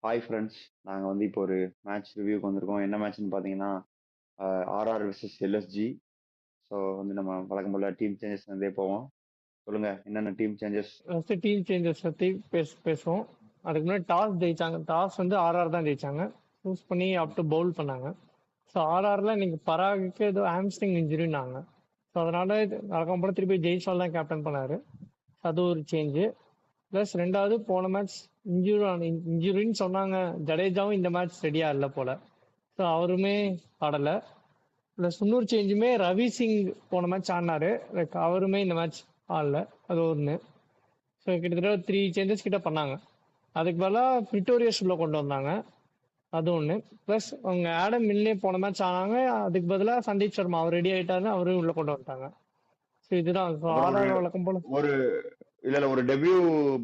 Hi friends. நாங்கள் வந்து இப்போ ஒரு மேட்ச் ரிவ்யூக்கு வந்திருக்கோம். என்ன மேட்ச்னு பார்த்தீங்கன்னா ஆர்ஆர் விசஸ் எல்எஸ்ஜி. ஸோ வந்து நம்ம வழக்கம் போல் டீம் சேஞ்சஸ் இருந்தே போவோம். சொல்லுங்க என்னென்ன team changes. First team changes பற்றி பேசுவோம். அதுக்கு முன்னாடி டாஸ் ஜெயிச்சாங்க. டாஸ் வந்து ஆர்ஆர் தான் ஜெயிச்சாங்க. சூஸ் பண்ணி அப் டு பவுல் பண்ணாங்க. ஸோ ஆர்ஆரில் இன்னைக்கு பராகுக்கு ஏதோ ஹாம்ஸ்ட்ரிங் இன்ஜுரினாங்க. ஸோ அதனால வழக்கம் போல திருப்பி ஜெய்ஸ்வால் தான் கேப்டன் பண்ணாரு. அது ஒரு சேஞ்சு. ப்ளஸ் ரெண்டாவது போன மேட்ச் இன்ஜுரின்னு சொன்னாங்க. ஜடேஜாவும் இந்த மேட்ச் ரெடியா இல்லை போல. ஸோ அவருமே ஆடலை. ப்ளஸ் இன்னொரு சேஞ்சுமே ரவி சிங் போன மேட்ச் ஆடினாரு. லைக் அவருமே இந்த மேட்ச் ஆடல. அது ஒன்று. ஸோ கிட்டத்தட்ட 3 சேஞ்சஸ் கிட்ட பண்ணாங்க. அதுக்கு பதிலாக பிரிட்டோரியஸ் உள்ள கொண்டு வந்தாங்க. அது ஒன்று. ப்ளஸ் அவங்க ஆடம் மில்லே போன மேட்ச் ஆனாங்க. அதுக்கு பதிலாக சந்தீப் சர்மா அவர் ரெடி ஆகிட்டாரு, அவரும் உள்ள கொண்டு வந்துட்டாங்க. ஸோ இதுதான் அப்புறம் ஆர்ஆர் வழக்கம் போல. ஒரு இல்ல ஒரு டெபியூ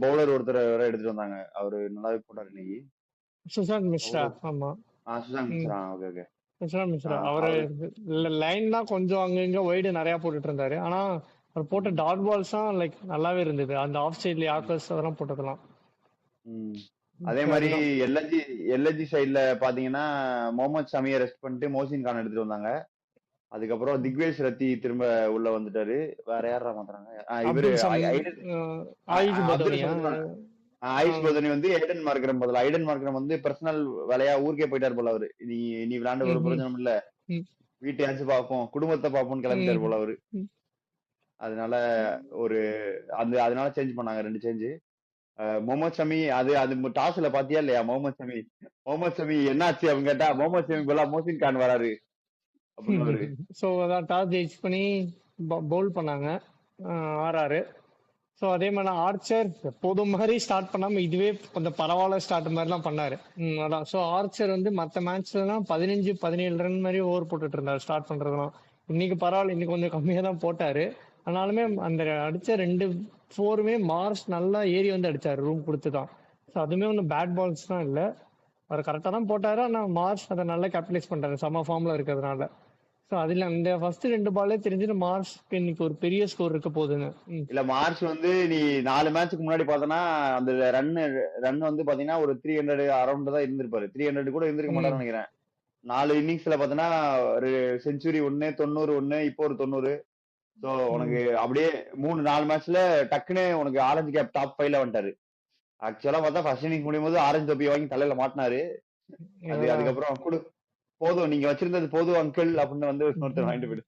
பவுலர் ஒருத்தர் வேற எடுத்துட்டு வந்தாங்க. அவரு நல்லாவே போட்டார் இன்னைக்கு. சுஷாந்த் மிஸ்ரா. ஆமா, சுஷாந்த் மிஸ்ரா. Okay okay. சுஷாந்த் மிஸ்ரா அவரு லைன் தான் கொஞ்சம் அங்கங்க ஒய்டு நிறைய போட்டுட்டு இருந்தாரு. ஆனா அவர் போட்ட டாட் பால்ஸ் தான் லைக் நல்லாவே இருந்தது. அந்த ஆஃப் சைட்ல யாக்கர்ஸ் அதெல்லாம் போட்டதெல்லாம். அதே மாதிரி எல்எஸ்ஜி சைட்ல பாத்தீங்கன்னா முகமது ஷமியை ரெஸ்ட் பண்ணிட்டு மோசின் கான் எடுத்துட்டு வந்தாங்க. அதுக்கப்புறம் திக்வேஷ் ரத்தி திரும்ப உள்ள வந்துட்டாரு. வேற யாரா மாத்துறாங்க? இவரு ஆயுஷ் பதனி வந்து ஐடன் மார்க்கரம் பதில். ஐடன் மார்க்கரம் வந்து பர்சனல் வேலையா ஊருக்கே போயிட்டார் போல அவரு. நீ விளையாண்டு ஒரு பிரயோஜனம் இல்ல, வீட்டையாச்சும் பார்ப்போம், குடும்பத்தை பார்ப்போம்னு கிளம்பிட்டார் போல அவரு. அதனால அதனால சேஞ்ச் பண்ணாங்க 2 சேஞ்சு. முகமது ஷமி அது டாஸ்ல பாத்தியா இல்லையா? முகமது ஷமி என்னாச்சு அப்படின்னு கேட்டா முகமது ஷமி போல மோசின் கான் வராரு அப்படின்னு. ஸோ அதான் டாஸ் ஜெயிச் பண்ணி பவுல் பண்ணாங்க ஆர்ஆர். ஸோ அதே மாதிரி ஆர்ச்சர் எப்போதும் மாதிரி ஸ்டார்ட் பண்ணாமல் இதுவே கொஞ்சம் பரவாயில்ல ஸ்டார்ட் மாதிரிலாம் பண்ணாரு. அதான். ஸோ ஆர்ச்சர் வந்து மற்ற மேட்ச்லாம் 15-17 ரன் மாதிரி ஓவர் போட்டுட்டு இருந்தார் ஸ்டார்ட் பண்றதுலாம். இன்னைக்கு பரவாயில்ல, இன்னைக்கு கொஞ்சம் கம்மியாக தான் போட்டாரு. ஆனாலுமே அந்த அடிச்ச 2 4மே மார்ஸ் நல்லா ஏறி வந்து அடிச்சாரு ரூம் கொடுத்து தான். ஸோ அதுவுமே ஒன்றும் பேட் பால்ஸ் தான் இல்லை. அவர் கரெக்டாக தான் போட்டாரு. ஆனால் மார்ஸ் அதை நல்லா கேபிட்டலைஸ் பண்றாரு சம ஃபார்ம்ல இருக்கிறதுனால. ஸோ அதுல அந்த ஃபர்ஸ்ட் 2 பாலே தெரிஞ்சுட்டு மார்ஸ்க்கு இன்னைக்கு ஒரு பெரிய ஸ்கோர் இருக்க போகுதுன்னு. இல்ல மார்ச் வந்து நீ 4 மேட்சுக்கு முன்னாடி பார்த்தனா அந்த ரன் வந்து பாத்தீங்கன்னா ஒரு 300 அரௌண்ட் தான் இருந்திருப்பாரு. 300 கூட இருந்திருக்க மாட்டாருன்னு நினைக்கிறேன். 4 இன்னிங்ஸ்ல பாத்தீங்கன்னா ஒரு செஞ்சுரி 1, 90 1, இப்போ ஒரு 90. சோ உனக்கு அப்படியே 3-4 மேட்ச்ல டக்குன்னு உனக்கு ஆரஞ்சு கேப் டாப் 5ல வந்துட்டாரு. ஆக்சுவலா பார்த்தா ஃபர்ஸ்ட் இன்னிங்ஸ் முடியும் போது ஆரஞ்சு தொப்பி வாங்கி தலையில மாட்டினாரு. அதுக்கப்புறம் போதும், நீங்க வச்சிருந்தது போதும் அங்கிள் அப்படின்னு வந்து ஒருத்தர் வாங்கிட்டு போயிடு.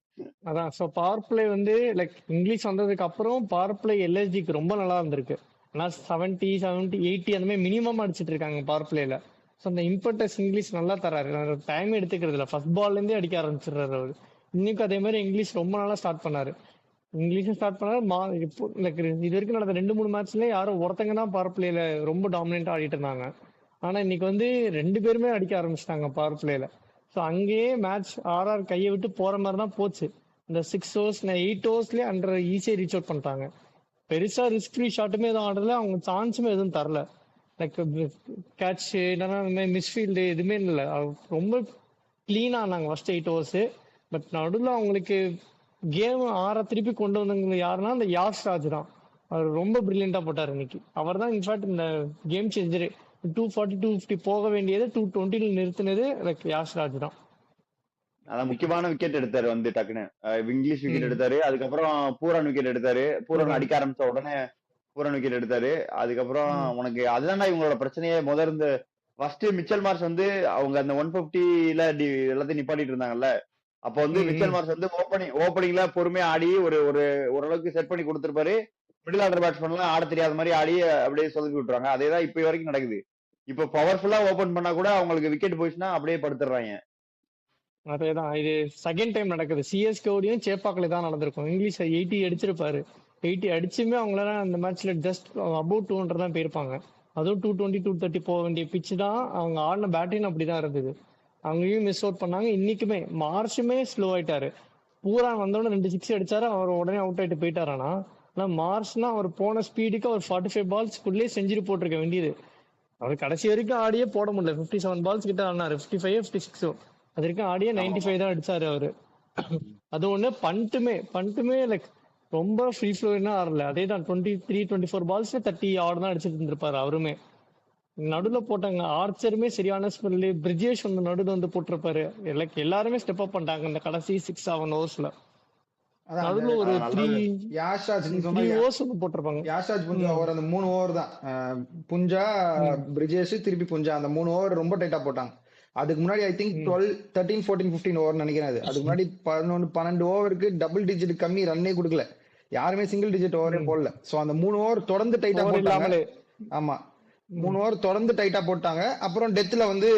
அதான். ஸோ பவர் பிளே வந்து லைக் இங்கிலீஷ் வந்ததுக்கு அப்புறம் பவர் பிளே எல்எஸ்ஜிக்கு ரொம்ப நல்லா இருந்திருக்கு. ஆனா 70, 80 அந்த மாதிரி மினிமம் அடிச்சிட்டு இருக்காங்க பவர் பிளேல. ஸோ அந்த இம்பார்ட்டன்ஸ் இங்கிலீஷ் நல்லா தராரு. டைம் எடுத்துக்கிறது இல்லை, ஃபர்ஸ்ட் பால்ல இருந்தே அடிக்க ஆரம்பிச்சிடுறாரு அவரு. இன்னைக்கு அதே மாதிரி இங்கிலீஷ் ரொம்ப நாளா ஸ்டார்ட் பண்ணாரு. இங்கிலீஷும் ஸ்டார்ட் பண்ணாரு. இப்போ லைக் இது வரைக்கும் நடந்த 2-3 மேட்ச்ல யாரோ ஒருத்தங்க தான் பவர் பிளேல ரொம்ப டாமினென்டா ஆடிட்டு இருந்தாங்க. ஆனா இன்னைக்கு வந்து 2 பேருமே அடிக்க ஆரம்பிச்சிட்டாங்க பவர் பிளேல. ஸோ அங்கேயே மேட்ச் ஆர்ஆர் கையை விட்டு போற மாதிரி தான் போச்சு. இந்த 6 ஓவர்ஸ் 8 ஓவர்ஸ்லயே அண்டர் ஈஸியா ரீச் அவுட் பண்ணிட்டாங்க. பெருசா ரிஸ்க் ஃப்ரீ ஷாட்டுமே எதுவும் ஆடல, அவங்க சான்ஸுமே எதுவும் தரல. லைக் கேட்ச் இல்லைன்னா இந்த மாதிரி மிஸ்ஃபீல்டு எதுவுமே இல்லை. ரொம்ப கிளீனா ஆனாங்க ஃபர்ஸ்ட் 8 ஓவர்ஸ். பட் நடுவில் அவங்களுக்கு கேம் திருப்பி கொண்டு வந்தவங்க யாருன்னா அந்த யாஷ் ராஜ் தான். அவர் ரொம்ப பிரில்லியண்டா போட்டார் இன்னைக்கு. அவர் தான் இன்ஃபேக்ட் இந்த கேம் சேஞ்சரு. 240 250 போக வேண்டியது 220 நிறுத்தினது லைக் யாஷ் ராஜ் தான். அதான் முக்கியமான விக்கெட் எடுத்தாரு வந்து டக்குன்னு. இங்கிலீஷ் விக்கெட் எடுத்தாரு. அதுக்கப்புறம் பூரான் விக்கெட் எடுத்தாரு. பூரான் அடிக்க ஆரம்பிச்ச உடனே பூரான் விக்கெட் எடுத்தாரு. அதுக்கப்புறம் உனக்கு அதுதான்டா இவங்களோட பிரச்சனையே. முதல்ல ஃபர்ஸ்ட் மிச்சல் மார்ஸ் வந்து அவங்க அந்த 150ல எல்லாத்தையும் நிப்பாட்டிட்டு இருந்தாங்கல்ல. அப்ப வந்து மிச்சல் மார்ஸ் வந்து ஓப்பனிங்ல பொறுமையா ஆடி ஓரளவுக்கு செட் பண்ணி கொடுத்திருப்பாரு. மிடில் ஆர்டர் பேட்ஸ்மேன்லாம் ஆட தெரியாத மாதிரி ஆடி அப்படியே சொதப்பி விட்டுறாங்க. அதேதான் இப்ப வரைக்கும் நடக்குது. இப்ப பவர்ஃபுல்லா ஓபன் பண்ணா கூட அவங்களுக்கு விக்கெட் போயிடுச்சுன்னா அப்படியே படுத்துறாங்க. அதேதான் இது செகண்ட் டைம் நடக்குது. சிஎஸ்கேடியும் சேப்பாக்கில தான் நடந்திருக்கும். இங்கிலீஷ் 80 அடிச்சிருப்பாரு. 80 அடிச்சுமே அவங்களால அந்த மேட்ச்ல ஜஸ்ட் அபவுட் 200 தான் போயிருப்பாங்க. அதுவும் 220 230 போக வேண்டிய பிச்சு தான். அவங்க ஆடின பேட்டிங் அப்படிதான் இருந்தது. அங்கேயும் மிஸ் அவுட் பண்ணாங்க. இன்னைக்குமே மார்ஷுமே ஸ்லோ ஆயிட்டாரு. பூரா வந்தோடனே 2 6 அடிச்சாரு. அவர் உடனே அவுட் ஆயிட்டு போயிட்டாரானா. ஆனா மார்ஷ்னா அவர் போன ஸ்பீடுக்கு அவர் 45 பால்ஸ்க்குள்ளே செஞ்சுரி போட்டிருக்க வேண்டியது. அவர் கடைசி வரைக்கும் ஆடியே போட முடியல. 57 பால்ஸ் கிட்ட ஆனாரு. 55 56 அது வரைக்கும் ஆடியே 95 தான் அடிச்சாரு அவரு. அது ஒண்ணு. பண்ட்டுமே லைக் ரொம்ப ஃப்ரீ ஃப்ளோனா ஆடல. அதே தான் 23 24 பால்ஸ் 30 ஆட் தான் அடிச்சிட்டு இருந்திருப்பாரு அவருமே. நடுவுல போட்டாங்க. ஆர்ச்சருமே சரியான ஸ்பெல்லு. பிரிஜேஷ் வந்து நடுவுல வந்து போட்டிருப்பாரு. எல்லாருமே ஸ்டெப் அப் பண்ணிட்டாங்க இந்த கடைசி 6-7 ஓவர்ஸ்ல. அதான் அந்த நடுவுல ஒரு நல்லா 3 யாஷாஜ் நீங்க சொன்ன 3 ஓவர்ஸ் வந்து போட்டிருப்பாங்க. யாஷாஜ் புஞ்சா ஓவர் அந்த 3 ஓவர் தான். புஞ்சா, ம், பிரிஜேஷ், திருப்பி புஞ்சா, அந்த 3 ஓவர் ரொம்ப டைட்டா போட்டாங்க. அதுக்கு முன்னாடி ஐ திங்க் ம், 12 13 14 15 ஓவர் நினைக்கிறேன். அதுக்கு முன்னாடி 11 12 ஓவருக்கு டபுள் டிஜிட் கம்மி ரன்னே கொடுக்கல. யாருமே சிங்கிள் டிஜிட் ஓவரே ம். போடல. சோ அந்த 3 ஓவர் தொடர்ந்து டைட்டா ஓவர் போட்டாங்க. இல்லாமலே. ஆமா, ம், 3 ஓவர் தொடர்ந்து டைட்டா போட்டாங்க. அப்புறம் டெத்ல வந்து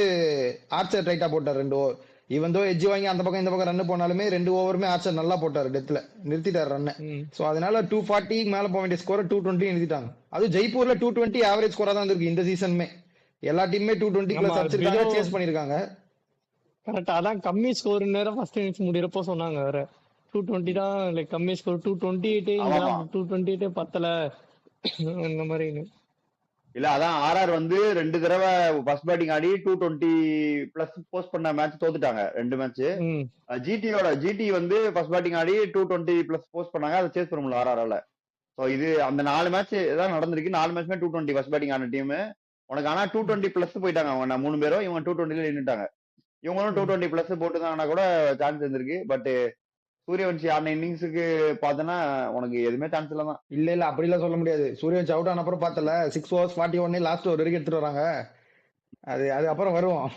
ஆர்ச்சர் டைட்டா போட்டார் 2 ஓவர். இவன் எட்ஜ் வாங்கி அந்த பக்கம் இந்த பக்கம் ரன் போனாலுமே 2 ஓவருமே ஆர்ச்சர் நல்லா போட்டாரு, டெத்ல நிறுத்திட்டாரு ரன். ம். சோ அதனால 240 மேல போக வேண்டிய ஸ்கோரை 220 நிறுத்திட்டாங்க. அதுவும் ஜெய்ப்பூர்ல 220 ஆவரேஜ் ஸ்கோரா தான் இருக்கு இந்த சீசனுமே. எல்லா டீமுமே 220 ஆமா பிளஸ் அடிச்சிருக்காங்க, பிலோ சேஸ் பண்ணிருக்காங்க. கரெக்ட். அதான் கம்மி ஸ்கோர் நேரம் ஃபர்ஸ்ட் இன்னிங்ஸ் முடியறப்போ சொன்னாங்க வேற. 220 தான் லைக் கம்மி ஸ்கோர். 228 ஆமாமா. இங்கெல்லாம் 228 பத்தல இந்த மாதிரின்னு. இல்ல அதான் ஆர்ஆர் வந்து 2 தடவை ஃபர்ஸ்ட் பேட்டிங் ஆடி 220 பிளஸ் போஸ்ட் பண்ண மேட்ச் தோத்துட்டாங்க 2 மேட்ச். ம், ஜிடி வந்து ஃபர்ஸ்ட் பேட்டிங் ஆடி 220 பிளஸ் போஸ்ட் பண்ணாங்க, அதை சேஸ் பண்ண முடியல ஆர்ஆரால. ஸோ இது அந்த 4 மேட்ச் தான் நடந்திருக்கு. 4 மேட்ச்மே 220 ஃபர்ஸ்ட் பேட்டிங் ஆன டீம். உனக்கு ஆனா 220 பிளஸ் போயிட்டாங்க அவங்க 3 பேரும். இவங்க 220ல நின்னுட்டாங்க. இவங்களும் ம். 220 பிளஸ் போட்டுதாங்கன்னா கூட சான்ஸ் இருந்திருக்கு. பட் சூரியவன்ஷி ஆன இன்னிங்ஸுக்கு பார்த்தனா உனக்கு எதுவுமே சான்ஸ் இல்ல தான். இல்ல அப்படிலாம் சொல்ல முடியாது. சூரியவன்ஷி அவுட் ஆன அப்புறம் பார்த்தல 6 ஓவர்ஸ் 41 லாஸ்ட் ஓவர் வரைக்கும் எடுத்துட்டு வராங்க. அது அப்புறம் வருவோம்.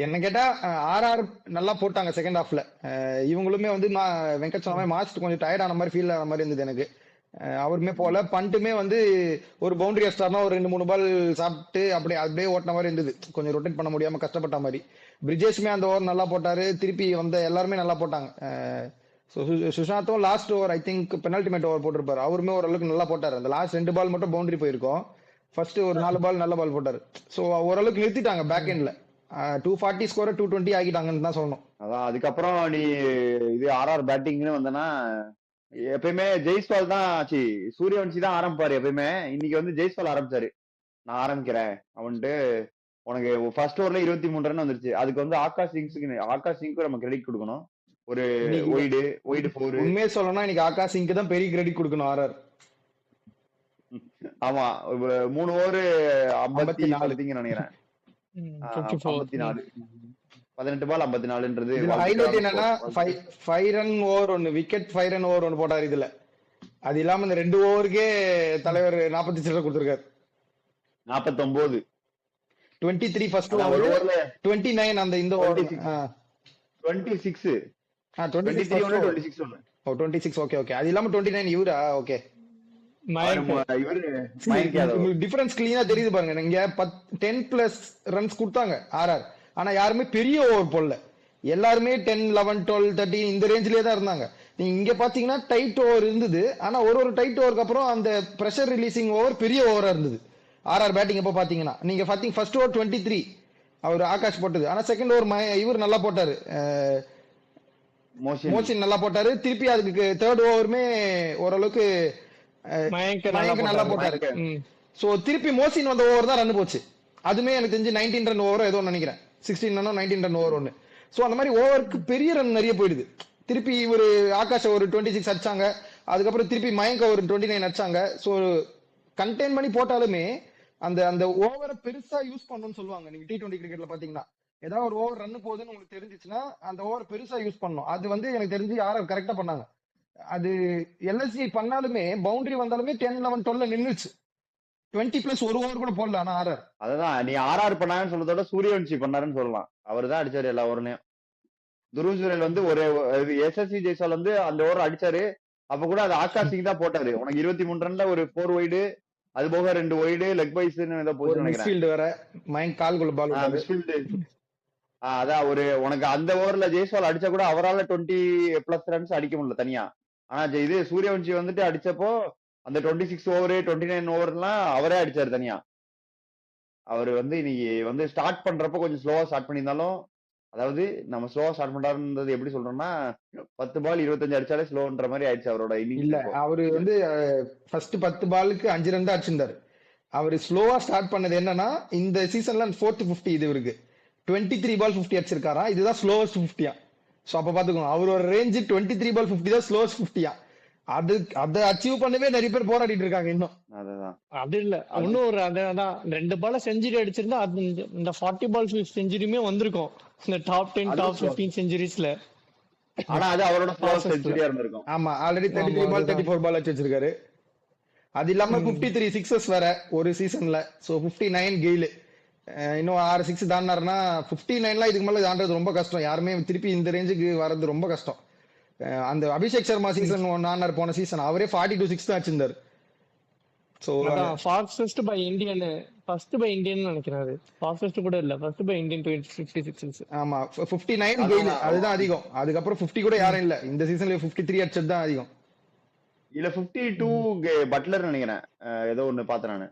என்ன கேட்டா ஆர்ஆர் நல்லா போட்டாங்க செகண்ட் ஹாஃப்ல. இவங்களுமே வந்து வெங்கட் சொன்ன மாதிரி மாஸ்ட் கொஞ்சம் டயர்ட் ஆன மாதிரி ஃபீல் ஆன மாதிரி இருந்தது எனக்கு. அவருமே போல பண்ட்டுமே வந்து ஒரு பவுண்டரி அடிச்சார்னா ஒரு 2-3 பால் சாப்பிட்டு அப்படியே ஓட்டின மாதிரி இருந்தது. கொஞ்சம் ரொட்டேட் பண்ண முடியாம கஷ்டப்பட்ட மாதிரி. பிரிஜேஷுமே அந்த ஓவர் நல்லா போட்டாரு. திருப்பி வந்த எல்லாருமே நல்லா போட்டாங்க. சுஷாந்தும் last over I think penultimate over போட்டிருப்பாரு. அவருமே ஓரளவுக்கு நல்லா போட்டாரு. அந்த லாஸ்ட் 2 பால் மட்டும் பவுண்டரி போயிருக்கும். ஃபர்ஸ்ட் ஒரு 4 பால் நல்ல பால் போட்டாரு. ஸோ ஓரளவுக்கு நிறுத்திட்டாங்க பேக் எண்ட்ல. 240 ஸ்கோரை 220 ஆகிட்டாங்கன்னு தான் சொல்லணும். அதான் அதுக்கப்புறம் நீ இது ஆர்ஆர் பேட்டிங்னு வந்தனா எப்பயுமே ஜெய்ஸ்வால் தான் ஆச்சு. சூரியவன்ஷி தான் ஆரம்பிப்பாரு எப்பயுமே. இன்னைக்கு வந்து ஜெய்ஸ்வால் ஆரம்பிச்சாரு. நான் ஆரம்பிக்கிறேன் அவன்ட்டு. உனக்கு ஃபர்ஸ்ட் ஓவர்ல 23 ரன் வந்துருச்சு. அதுக்கு வந்து ஆகாஷ் சிங்க்கு நம்ம கிரெடிட் கொடுக்கணும். ஒரு இன்னைக்கு ஒய்டு 4. உண்மையே சொல்லணும்னா இன்னைக்கு ஆகாஷ் சிங்க்கு தான் பெரிய கிரெடிட் கொடுக்கணும் ஆர்ஆர். ஆமா 3 ஓவர் 54 54 நினைக்கிறேன். 54 18 பால் 54ன்றது இதுல ஹைலைட் என்னன்னா 5 ரன் ஓவர் ஒன்னு, விக்கெட் 5 ரன் ஓவர் ஒன்னு போட்டாரு இதுல. அது இல்லாம இந்த 2 ஓவருக்கே தலைவர் 40 சில்லறை கொடுத்திருக்காரு. 49 23 ஃபர்ஸ்ட் அதான் ஒரு ஓவர், ஓவர்ல 29 அந்த இந்த ஓவர் 26 26 23 ஒண்ணு 26 ஒண்ணு. 26 ஓகே. அது இல்லாம 29 இவரா? ஓகே. இவரு மயங்க் யாதவ். உங்களுக்கு டிஃபரன்ஸ் கிளீனா தெரியுது பாருங்க. இங்க 10 பிளஸ் ரன்ஸ் கொடுத்தாங்க ஆர்ஆர். ஆனா யாருமே பெரிய ஓவர் போடல. எல்லாருமே 10 11 12 13 இந்த ரேஞ்சிலே தான் இருந்தாங்க. நீங்க இங்க பாத்தீங்கன்னா டைட் ஓவர் இருந்தது. ஆனா ஒரு டைட் ஓவருக்கு அப்புறம் அந்த பிரஷர் ரிலீசிங் ஓவர் பெரிய ஓவரா இருந்தது ஆர்ஆர் பேட்டிங். எப்ப பாத்தீங்கன்னா நீங்க பாத்தீங்க ஃபர்ஸ்ட் ஓவர் 23 அவர் ஆகாஷ் போட்டது. ஆனா செகண்ட் ஓவர் இவர் நல்லா போட்டாரு, மோஷின் நல்லா போட்டாரு. திருப்பி அதுக்கு தேர்ட் ஓவருமே ஓரளவுக்கு மயங்க் நல்லா போட்டாரு. சோ திருப்பி மோசின் வந்த ஓவர் தான் ரன் போச்சு. அதுமே எனக்கு தெரிஞ்சு 19 ரன் ஓவர் ஏதோ நினைக்கிறேன். 16 ரன்னோ 19 ரன் ஓவர் ஒன்னு. சோ அந்த மாதிரி ஓவருக்கு பெரிய ரன் நிறைய போயிடுது. திருப்பி இவர் ஆகாஷ் ஒரு 26 அடிச்சாங்க. அதுக்கப்புறம் திருப்பி மயங்க ஒரு 29 அடிச்சாங்க. சோ கண்டெயின் பண்ணி போட்டாலுமே அந்த அந்த ஓவரை பெருசா யூஸ் பண்ணணும்னு சொல்லுவாங்க. நீங்க T20 கிரிக்கெட்ல பாத்தீங்கன்னா ஏதாவது ஒரு ஓவர் ரன் போகுதுன்னு உங்களுக்கு தெரிஞ்சிச்சுன்னா அந்த ஓவர் பெருசா யூஸ் பண்ணணும். அது வந்து எனக்கு தெரிஞ்சு யாரும் கரெக்டா பண்ணாங்க. அது எல்எஸ்ஜி பண்ணாலுமே பவுண்டரி வந்தாலுமே 10 11 12 நின்னுச்சு. 20 பிளஸ் ஒரு ஓவர் கூட போடல. ஆனா ஆர்ஆர் அதான் நீ ஆர்ஆர் பண்ணாங்கன்னு சொல்றதோட சூரியவன்ஷி பண்ணாருன்னு சொல்லலாம். அவர் தான் அடிச்சாரு எல்லா ஓவர்லயும். துருவ் ஜுரேல் வந்து ஒரு எஸ்எஸ்சி ஜெய்ஸ்வால் வந்து அந்த ஓவர் அடிச்சாரு. அப்ப கூட அது ஆகாஷ் சிங் தான் போட்டாரு. உனக்கு 23 ரன்ல ஒரு 4 வைடு, அது போக 2 வைடு லெக் பைஸ்ன்னு ஏதோ போச்சு நினைக்கிறேன். வேற மயங்க் கால்குள்ள பால் அதான் ஒரு உனக்கு அந்த ஓவர்ல ஜெய்ஸ்வால் அடிச்சா கூட அவரால் 20 பிளஸ் ரன்ஸ் அடிக்க முடியல தனியா. ஆனா இது சூரியவன்ஷி வந்துட்டு அடிச்சப்போ அந்த 26 ஓவர் 29 ஓவர்லாம் அவரே அடிச்சாரு தனியா. அவர் வந்து இன்னைக்கு வந்து ஸ்டார்ட் பண்றப்போ கொஞ்சம் ஸ்லோவா ஸ்டார்ட் பண்ணியிருந்தாலும், அதாவது நம்ம ஸ்லோவா ஸ்டார்ட் பண்றாருன்றது எப்படி சொல்றோம்னா 10 பால் 25 அடிச்சாலே ஸ்லோன்ற மாதிரி ஆயிடுச்சு அவரோட இன்னிங்ஸ். இல்ல அவரு வந்து ஃபர்ஸ்ட் 10 பாலுக்கு 5 ரன் தான் அடிச்சிருந்தாரு. அவரு ஸ்லோவா ஸ்டார்ட் பண்ணது என்னன்னா இந்த சீசன்ல 4th 50 இது இருக்கு. 23 பால் 50 அடிச்சிருக்காரா. இதுதான் ஸ்லோவஸ்ட் 50யா. சோ அப்ப பாத்துக்கோங்க அவரோட ரேஞ்ச் 23 பால் 50 தான் ஸ்லோவஸ்ட் 50யா. அது அதை அச்சீவ் பண்ணவே நிறைய பேர் போராடிட்டு இருக்காங்க இன்னும். அதுதான் அது இல்ல இன்னும் ஒரு அதான் 2 பால செஞ்சுரி அடிச்சிருந்தா அது இந்த 40 பால் செஞ்சுரியுமே வந்திருக்கும் இந்த டாப் 10 டாப் 15 செஞ்சுரிஸ்ல. ஆனா அது அவரோட ஃபர்ஸ்ட் ப்ராசஸ்ல. செஞ்சுரியா இருந்திருக்கும். ஆமா, ஆல்ரெடி 33 பால் 34 பால் வச்சு வச்சிருக்காரு. அது இல்லாம 53 சிக்ஸஸ் வேற ஒரு சீசன்ல. சோ 59 கெயில். இன்னும் 6 6 தாண்டாருன்னா 59லாம் இதுக்கு மேல தாண்டது ரொம்ப கஷ்டம். யாருமே திருப்பி இந்த ரேஞ்சுக்கு வர்றது ரொம்ப கஷ்டம். அந்த அபிஷேக் சர்மா சீசன் ஆனார் போன சீசன், அவரே 42 6 தான் வச்சிருந்தாரு. So fastest by Indian first by Indian நினைக்கிறாரு. ஃபாஸ்டஸ்ட் கூட இல்ல, ஃபர்ஸ்ட் பை இந்தியன் 56. ஆமா 59 கெயில் அதுதான் அதிகம். அதுக்கப்புறம் 50 கூட யாரும் இல்ல. இந்த சீசன்ல 53 அடிச்சது தான் அதிகம். இல்ல 52 பட்லர் நினைக்கிறேன். ஏதோ ஒண்ணு பார்த்தேன் நானு.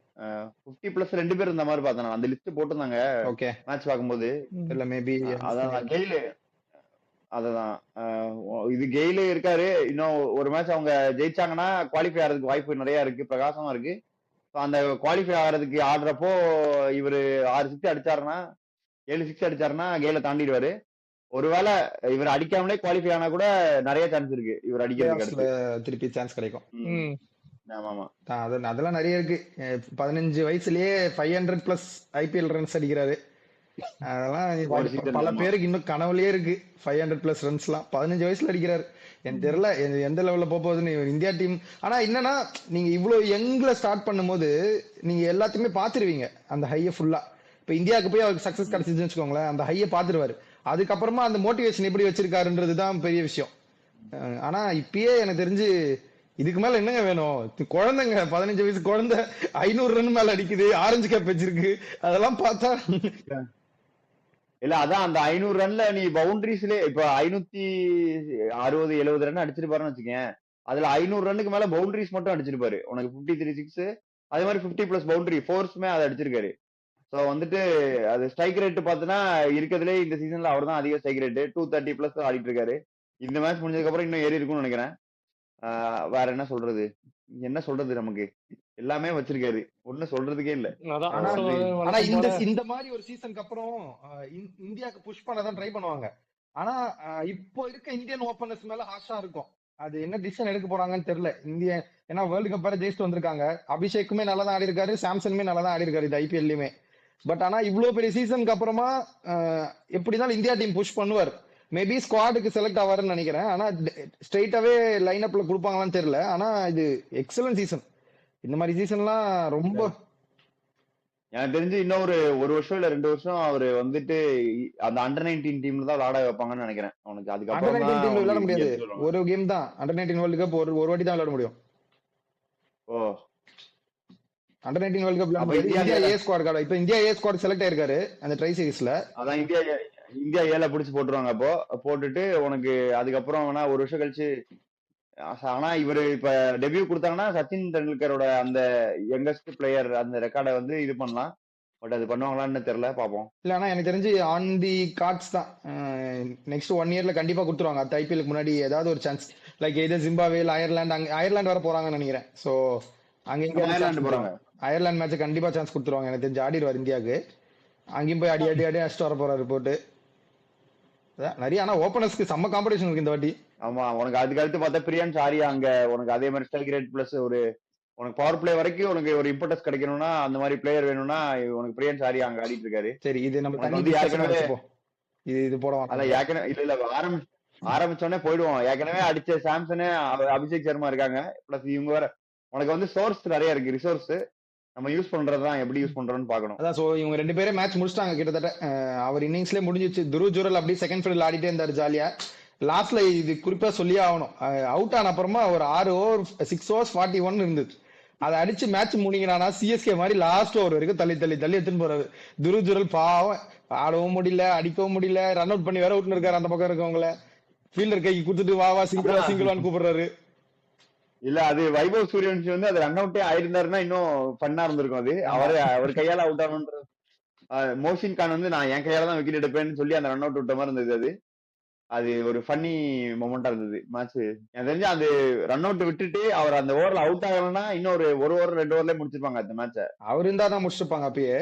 50 பிளஸ் 2 பேர் இந்த மாதிரி பார்த்தேன் நான். அந்த லிஸ்ட் போட்டிருந்தாங்க ஓகே, மேட்ச் பார்க்கும்போது. இல்ல மேபி அதான் கெயிலு. அததான் இது கெயிலு இருக்காரு. இன்னும் ஒரு மேட்ச் அவங்க ஜெயிச்சாங்கன்னா குவாலிஃபை ஆகிறதுக்கு வாய்ப்பு நிறைய இருக்கு, பிரகாசமா இருக்கு. அந்த குவாலிஃபை ஆகிறதுக்கு ஆடுறப்போ இவரு 6 6 அடிச்சாருன்னா 7 6 அடிச்சாருன்னா கெயில தாண்டிடுவாரு. ஒருவேளை இவர் அடிக்காமலே குவாலிஃபை ஆனா கூட நிறைய சான்ஸ் இருக்கு இவர் அடிக்கிறதுக்கு. திருப்பி சான்ஸ் கிடைக்கும். ஆமா அதெல்லாம் நிறைய இருக்கு. 15 வயசுலயே 500 பிளஸ் ஐபிஎல் ரன்ஸ் அடிக்கிறாரு. அதெல்லாம் பல பேருக்கு இன்னும் கனவுலயே இருக்கு. 500 பிளஸ் ரன்ஸ் எல்லாம் 15 வயசுல அடிக்கிறாரு. எனக்கு தெரியல எந்த லெவல்ல போகுதுன்னு இந்தியா டீம். ஆனா என்னன்னா, நீங்க இவ்வளவு யங்ல ஸ்டார்ட் பண்ணும்போது நீங்க எல்லாத்தையுமே பாத்துருவீங்க அந்த ஹைய ஃபுல்லா. இப்ப இந்தியாவுக்கு போய் அவருக்கு சக்சஸ் கிடைச்சிச்சுன்னு வச்சுக்கோங்களேன், அந்த ஹைய பாத்துருவாரு. அதுக்கப்புறமா அந்த மோட்டிவேஷன் எப்படி வச்சிருக்காருன்றதுதான் பெரிய விஷயம். ஆனா இப்பயே எனக்கு தெரிஞ்சு இதுக்கு மேல என்னங்க வேணும்? குழந்தைங்க 15 வயசு குழந்தை 500 ரன் மேல அடிக்குது, ஆரஞ்சு கேப் வச்சிருக்கு. அதெல்லாம் பார்த்தா இல்ல அதான் அந்த 500 ரன்ல நீ பவுண்டரிஸ்லயே இப்ப 560 70 ரன் அடிச்சிருப்பாருன்னு வச்சுக்கேன். அதுல 500 ரன்னுக்கு மேல பவுண்டரிஸ் மட்டும் அடிச்சிருப்பாரு. உனக்கு 53 6 அதே மாதிரி 50 பிளஸ் பவுண்டரி ஃபோர்ஸுமே அதை அடிச்சிருக்காரு. சோ வந்துட்டு அது ஸ்ட்ரைக் ரேட் பாத்தீங்கன்னா இருக்கிறதுலே இந்த சீசன்ல அவர் தான் அதிக ஸ்ட்ரைக் ரேட் 230 பிளஸ் ஆடிட்டு இருக்காரு. இந்த மேட்ச் முடிஞ்சதுக்கு அப்புறம் இன்னும் ஏறி இருக்கும்னு நினைக்கிறேன். வேற என்ன சொல்றது, நமக்கு எல்லாமே வச்சிருக்காரு, ஒண்ணும் சொல்றதுக்கே இல்ல. ஆனா இந்த மாதிரி ஒரு சீசனுக்கு அப்புறம் இந்தியாவுக்கு புஷ் பண்ணதான் ட்ரை பண்ணுவாங்க. ஆனா இப்போ இருக்க இந்தியன் ஓபனர்ஸ் மேல ஹாஷா இருக்கும். அது என்ன டிசிஷன் எடுக்க போறாங்கன்னு தெரியல. இந்தியா ஏன்னா வேர்ல்டு கப் வேற ஜெயிச்சுட்டு வந்திருக்காங்க. அபிஷேக்குமே நல்லா தான் ஆடி இருக்காரு, சாம்சனுமே நல்லா தான் ஆடி இருக்காரு இது ஐபிஎல்லையுமே. பட் ஆனா இவ்வளவு பெரிய சீசனுக்கு அப்புறமா எப்படினாலும் இந்தியா டீம் புஷ் பண்ணுவார். மேபி ஸ்குவாடுக்கு செலக்ட் ஆவாருன்னு நினைக்கிறேன். ஆனா ஸ்ட்ரெயிட்டாவே லைன் அப்ல கொடுப்பாங்களான்னு தெரியல. ஆனா இது எக்ஸலன்ட் சீசன். இந்த மாதிரி சீசன்லாம் ரொம்ப எனக்கு தெரிஞ்சு இன்னும் ஒரு வருஷம் இல்ல 2 வருஷம் அவரு வந்துட்டு அந்த அண்டர் 19 டீம்ல தான் விளையாட வைப்பாங்கன்னு நினைக்கிறேன். அவனுக்கு அதுக்கப்புறம் அண்டர் 19 டீம்ல விளையாட முடியாது. ஒரு கேம் தான் அண்டர் 19 வேர்ல்டு கப் ஒரு வாட்டி தான் விளையாட முடியும். Oh under 19 world cup India A squad card. இப்போ இந்தியா ஏ ஸ்குவாட் செலக்ட் ஆயிருக்காரு அந்த ட்ரை சீரிஸ்ல. அதான் இந்தியா ஏல பிடிச்சு போட்டுருவாங்க. அப்போ போட்டுட்டு உனக்கு அதுக்கப்புறம் வேணா ஒரு வருஷம் கழிச்சு. ஆனா இவரு இப்ப டெபியூ கொடுத்தாங்கன்னா சச்சின் தெண்டுல்கரோட அந்த யங்கஸ்ட் பிளேயர் அந்த ரெக்கார்டை வந்து இது பண்ணலாம். பட் அது பண்ணுவாங்களான்னு தெரியல, பாப்போம். இல்ல ஆனா எனக்கு தெரிஞ்சு ஆன் தி கார்ட்ஸ் தான். நெக்ஸ்ட் 1 இயர்ல கண்டிப்பா கொடுத்துருவாங்க. அந்த ஐபிஎலுக்கு முன்னாடி ஏதாவது ஒரு சான்ஸ் லைக் இது ஜிம்பாப்வே அயர்லாந்து அயர்லாந்து வர போறாங்கன்னு நினைக்கிறேன். சோ அங்க இங்க அயர்லாந்து போறாங்க. அயர்லாந்து மேட்ச் கண்டிப்பா சான்ஸ் கொடுத்துருவாங்க. எனக்கு தெரிஞ்சு ஆடிடுவார் இந்தியாவுக்கு. அங்கேயும் போய் அடி அடிச்சுட்டு வர போறாரு போட்டு நிறைய. ஆனா ஓபனர்ஸ்க்கு செம்ம காம்படிஷன் இருக்கு இந்த வாட்டி. ஆமா, உனக்கு அதுக்கு அடுத்து பார்த்தா பிரியான்ஸ் ஆரியா அங்க உனக்கு அதே மாதிரி ஸ்ட்ரைக் ரேட் பிளஸ் உனக்கு பவர் பிளே வரைக்கும் உனக்கு ஒரு இம்பார்ட்டன்ஸ் கிடைக்கணும்னா அந்த மாதிரி பிளேயர் வேணும்னா உனக்கு பிரியான்ஸ் ஆரியா அங்க ஆடிட்டு இருக்காரு. சரி, இது நம்ம இது போடுவோம். அதான் ஏற்கனவே இல்ல ஆரம்பிச்சோடனே போயிடுவோம். ஏற்கனவே அடிச்ச சாம்சனு அபிஷேக் சர்மா இருக்காங்க. பிளஸ் இவங்க வேற உனக்கு வந்து சோர்ஸ் நிறைய இருக்கு. ரிசோர்ஸ் நம்ம யூஸ் பண்றதுதான் எப்படி யூஸ் பண்றோம்னு பாக்கணும். அதான் சோ இவங்க 2 பேரும் மேட்ச் முடிச்சிட்டாங்க கிட்டத்தட்ட. அவர் இன்னிங்ஸ்லயே முடிஞ்சிச்சு. துருவ் ஜுரல் அப்படியே செகண்ட் ஃபீல்ட்ல ஆடிட்டே இருந்தாரு ஜாலியா. லாஸ்ட்ல இது குறிப்பா சொல்லியே ஆகணும். அவுட் ஆன அப்புறமா ஒரு 6 ஓவர் 6 ஓவர்ஸ் 41 இருந்தது. அதை அடிச்சு மேட்ச் முடிக்கிறானா சிஎஸ்கே மாதிரி லாஸ்ட் ஓவர் வரைக்கும் தள்ளி எடுத்துன்னு போறாரு. துருவ் ஜுரல் பாவம் ஆடவும் முடியல, அடிக்கவும் முடியல, ரன் அவுட் பண்ணி வேற விட்டுன்னு இருக்காரு. அந்த பக்கம் இருக்கவங்கள ஃபீல்டர் கைக்கு கொடுத்துட்டு வா சிங்கிள் கூப்பிடுறாரு. இல்ல அது வைபவ் சூரியவன்ஷி வந்து அது ரன் அவுட்டே ஆயிருந்தாருன்னா இன்னும் ஃபன்னா இருந்திருக்கும். அது அவர் கையால அவுட் ஆகணுன்ற மோஷின் கான் வந்து நான் என் கையால தான் விக்கெட் எடுப்பேன்னு சொல்லி அந்த ரன் அவுட் விட்ட மாதிரி இருந்தது. அது ஒரு ஃபன்னி மொமெண்டா இருந்தது மேட்ச். எனக்கு தெரிஞ்சு அந்த ரன் அவுட் விட்டுட்டு அவர் அந்த ஓவர்ல அவுட் ஆகணும்னா இன்னும் ஒரு ஓவர் 2 ஓவர்ல முடிச்சிருப்பாங்க அந்த மேட்ச. அவர் இருந்தா தான் முடிச்சிருப்பாங்க. அப்பயே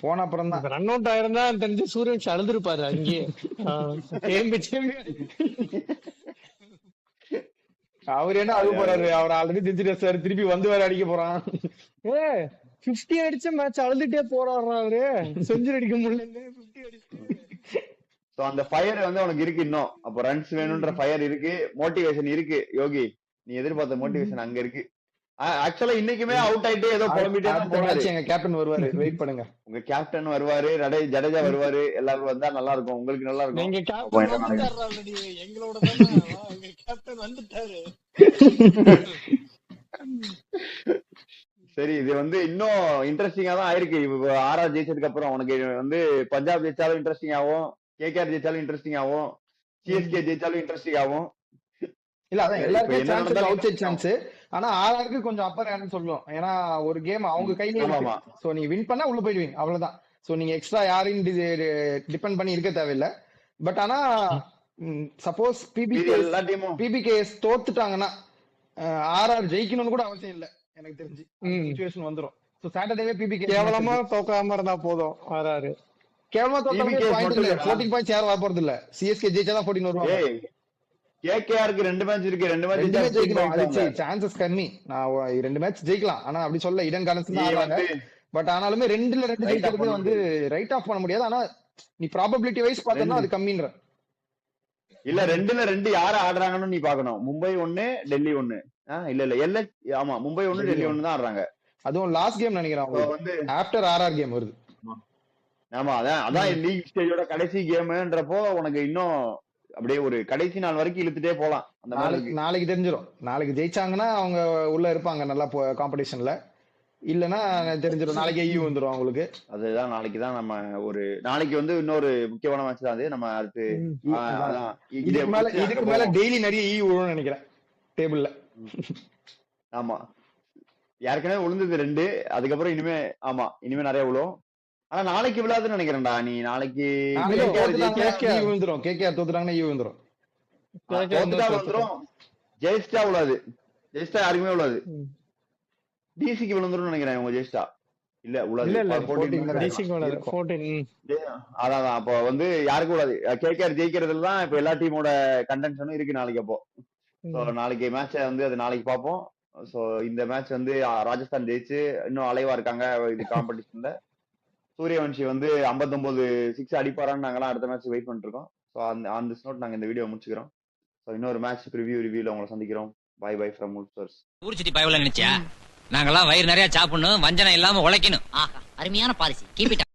போன அப்புறம் தான் ரன் அவுட் ஆயிருந்தா தெரிஞ்சு சூரியவன்ஷி அழுதுருப்பாரு அங்கேயே. அவர் என்ன அது போறாரு, அவர் ஆல்ரெடி செஞ்சுரி சார், திருப்பி வந்து வேற அடிக்க போறான். ஏ 50 அடிச்ச மேட்ச் அழுதுட்டே போறாரு அவரு. செஞ்சுரி அடிக்க முடியல 50 அடிச்சு. சோ அந்த ஃபயர் வந்து உனக்கு இருக்கு இன்னும். அப்ப ரன்ஸ் வேணும்ன்ற ஃபயர் இருக்கு, மோட்டிவேஷன் இருக்கு யோகி. நீ எதிர்பார்த்த மோட்டிவேஷன் அங்க இருக்கு. ஆக்சுவலா இன்னைக்குமே அவுட் ஆயிட்டு ஏதோ புலம்பிட்டே தான் அடுத்த போனாரு. மேட்ச் எங்க கேப்டன் வருவாரு, வெயிட் பண்ணுங்க. உங்க கேப்டன் வருவாரு, ஜடேஜா வருவாரு, எல்லாரும் வந்தா நல்லா இருக்கும், உங்களுக்கு நல்லா இருக்கும். நீங்க அப்போ கேப்டன் என்ன நடக்குது? வந்துட்டாரு already. எங்களோட தானே எங்க கேப்டன் வந்துட்டாரு. சரி, இது வந்து இன்னும் இன்ட்ரெஸ்டிங்கா தான் ஆயிருக்கு. இப்போ ஆர்ஆர் ஜெயிச்சதுக்கு அப்புறம் உனக்கு வந்து பஞ்சாப் ஜெயிச்சாலும் இன்ட்ரெஸ்டிங் ஆகும், கேகேஆர் ஜெயிச்சாலும் இன்ட்ரெஸ்டிங் ஆகும், சிஎஸ்கே ஜெயிச்சாலும் இன்ட்ரெஸ்டிங் ஆகும். இல்ல அதான் இப்ப எல்லாருக்கும் என்ன சான்ஸ் இருக்கு, நடந்தாலும் அவுட் சைட் interesting சான்ஸ். ஆனா ஆர்ஆருக்கு கொஞ்சம் அப்பர் ஹேண்ட் சொல்லும், ஏன்னா ஒரு கேம் அவங்க கையில ஆகும். இருக்கு. ஆமா சோ நீங்க வின் பண்ணா உள்ள போயிடுவீங்க, அவ்வளவுதான். சோ நீங்க எக்ஸ்ட்ரா யாரையும் டிபெண்ட் பண்ணி இருக்க தேவையில்லை. பட் ஆனா சப்போஸ் மீதி எல்லா டீமும் பிபிகேஎஸ் தோத்துட்டாங்கன்னா ஆர்ஆர் ஜெயிக்கணும்னு கூட அவசியம் இல்லை எனக்கு தெரிஞ்சு. ம். சிச்சுவேஷன் வந்துரும். சோ சாட்டர்டே பிபிகே கேவலமா தோக்காம இருந்தா போதும் வராரு. கேவலமா தோத்தாலுமே PBK பாயிண்ட் மட்டும் இல்ல, இல்லடா. 14 பாயிண்ட்ஸ் யாரும் வர போறது இல்ல. சிஎஸ்கே ஜெயிச்சாதான் 14 வருவாங்க. ஏய் கேகேஆருக்கு 2 மேட்ச் இருக்கு, 2 மேட்ச் ரெண்டுமே ஜெயிச்சா ஜெயிக்கணும், அது போயிட்டாங்க. சான்சஸ் கம்மி. நான் 2 மேட்ச் ஜெயிக்கலாம், ஆனா அப்படி சொல்ல இடன் காலன்ஸ் நீ தான் ஆடுறாங்க. வந்து பட் ஆனாலுமே 2ல 2 ரைட் ஆஃப் ஜெயிக்கிறது பண்ண வந்து ரைட் ஆஃப் பண்ண முடியாது. ஆனா நீ ப்ராபபிலிட்டி வைஸ் பார்த்தா அது கம்மின்ற. இல்ல 2ல 2 யார ஆடுறாங்கன்னு நீ பாக்கணும். மும்பை 1, டெல்லி 1. இல்ல ஆமா மும்பை 1, டெல்லி 1 தான் ஆடுறாங்க. அதுவும் லாஸ்ட் கேம் நினைக்கிறேன் So வந்து ஆஃப்டர் ஆர்ஆர் கேம் வருது. ஆமா அதான் லீக் ஸ்டேஜோட கடைசி கேம்ன்றப்போ உனக்கு இன்னும் அப்படியே ஒரு கடைசி நாள் வரைக்கும் இழுத்துட்டே போலாம். அந்த மாதிரி நாளைக்கு இருக்கு. நாளைக்கு தெரிஞ்சிடும். நாளைக்கு ஜெயிச்சாங்கன்னா அவங்க உள்ள இருப்பாங்க நல்லா காம்படிஷன்ல, இல்லனா தெரிஞ்சிடும் நாளைக்கு ஐயோ வந்துரும் அவங்களுக்கு. அதுதான் நாளைக்கு தான் நம்ம நாளைக்கு வந்து இன்னொரு முக்கியமான மேட்ச் தான் அது. நம்ம அடுத்து அதான் இதுக்கு மேல டெய்லி நிறைய விழுன்னு நினைக்கிறேன் டேபிள்ல. ஆமா ஏற்கனவே விழுந்தது 2, அதுக்கப்புறம் இனிமே நிறைய விழும். ஆனா நாளைக்கு விழாதுன்னு நினைக்கிறேன்டா. நீ நாளைக்கு விழுந்துரும், கேகேஆர் தோத்துட்டாங்கன்னா விழுந்துரும். தோத்துட்டா வந்துரும், ஜெயிச்சிட்டா விழாது. ஜெயிச்சிட்டா யாருக்குமே விழாது. டிசிக்கு விழுந்துரும் நினைக்கிறேன் உங்க ஜெயிச்சிட்டா. இல்ல அதான் அப்ப வந்து யாருக்கும் விழாது. கேகேஆர் ஜெயிக்கிறதுல தான் இப்ப எல்லா டீமோட கண்டென்ஷனும் இருக்கு நாளைக்கு. அப்போ நாளைக்கு மேட்ச வந்து அது நாளைக்கு பார்ப்போம். சோ இந்த மேட்ச் வந்து ராஜஸ்தான் ஜெயிச்சு இன்னும் அலைவா இருக்காங்க இது காம்படிஷன்ல. சூரியவன்ஷி வந்து 59 6 அடிப்பாரான்னு நாங்கெல்லாம் அடுத்த மேட்ச் வெயிட் பண்ணிட்டு இருக்கோம். ஸோ அந்த நோட் நாங்க இந்த வீடியோ முடிச்சுக்கிறோம். ஸோ இன்னொரு மேட்ச் ரிவ்யூல உங்களை சந்திக்கிறோம். பை பை ஃப்ரம் உல்சர்ஸ். ஊர் சுத்தி பயவல நினைச்சியா? நாங்கெல்லாம் வயிறு நிறைய சாப்பிடணும், வஞ்சனை இல்லாம உழைக்கணும். ஆஹா, அருமையான பாலிசி. Keep it